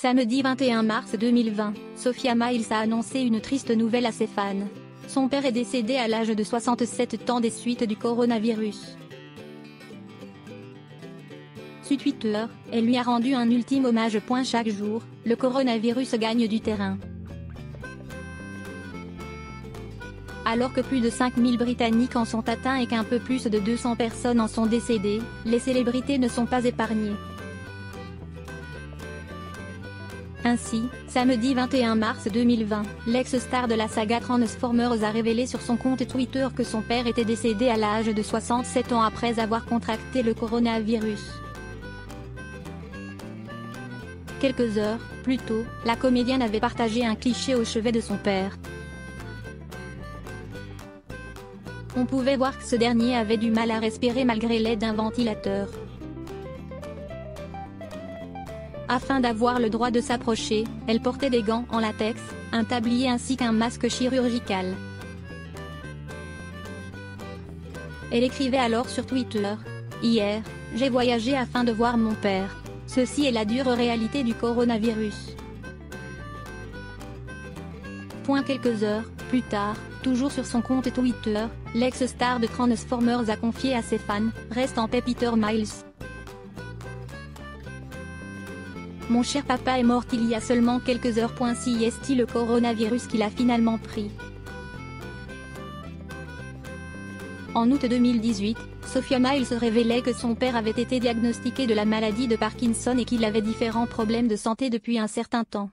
Samedi 21 mars 2020, Sophia Myles a annoncé une triste nouvelle à ses fans. Son père est décédé à l'âge de 67 ans des suites du coronavirus. Sur Twitter, elle lui a rendu un ultime hommage. Chaque jour, le coronavirus gagne du terrain. Alors que plus de 5000 Britanniques en sont atteints et qu'un peu plus de 200 personnes en sont décédées, les célébrités ne sont pas épargnées. Ainsi, samedi 21 mars 2020, l'ex-star de la saga Transformers a révélé sur son compte Twitter que son père était décédé à l'âge de 67 ans après avoir contracté le coronavirus. Quelques heures plus tôt, la comédienne avait partagé un cliché au chevet de son père. On pouvait voir que ce dernier avait du mal à respirer malgré l'aide d'un ventilateur. Afin d'avoir le droit de s'approcher, elle portait des gants en latex, un tablier ainsi qu'un masque chirurgical. Elle écrivait alors sur Twitter : « Hier, j'ai voyagé afin de voir mon père. Ceci est la dure réalité du coronavirus. » Quelques heures plus tard, toujours sur son compte Twitter, l'ex-star de Transformers a confié à ses fans : « Reste en paix Peter Miles. Mon cher papa est mort il y a seulement quelques heures. Si est-il le coronavirus qu'il a finalement pris ?» En août 2018, Sophia Myles révélait que son père avait été diagnostiqué de la maladie de Parkinson et qu'il avait différents problèmes de santé depuis un certain temps.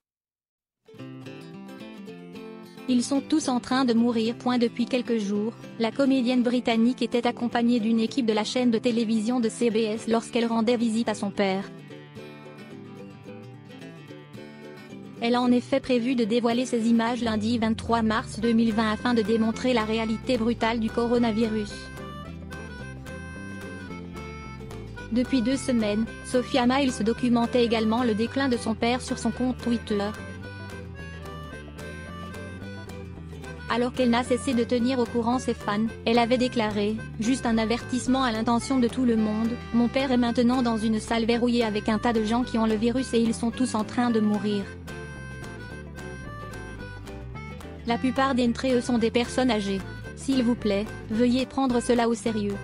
Ils sont tous en train de mourir. Depuis quelques jours, la comédienne britannique était accompagnée d'une équipe de la chaîne de télévision de CBS lorsqu'elle rendait visite à son père. Elle a en effet prévu de dévoiler ces images lundi 23 mars 2020 afin de démontrer la réalité brutale du coronavirus. Depuis 2 semaines, Sophia Myles documentait également le déclin de son père sur son compte Twitter. Alors qu'elle n'a cessé de tenir au courant ses fans, elle avait déclaré : « Juste un avertissement à l'intention de tout le monde, mon père est maintenant dans une salle verrouillée avec un tas de gens qui ont le virus et ils sont tous en train de mourir. La plupart d'entre eux sont des personnes âgées. S'il vous plaît, veuillez prendre cela au sérieux. »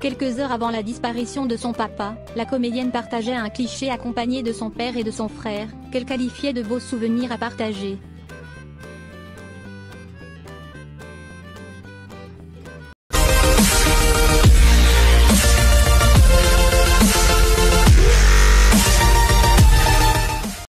Quelques heures avant la disparition de son papa, la comédienne partageait un cliché accompagné de son père et de son frère, qu'elle qualifiait de beaux souvenirs à partager.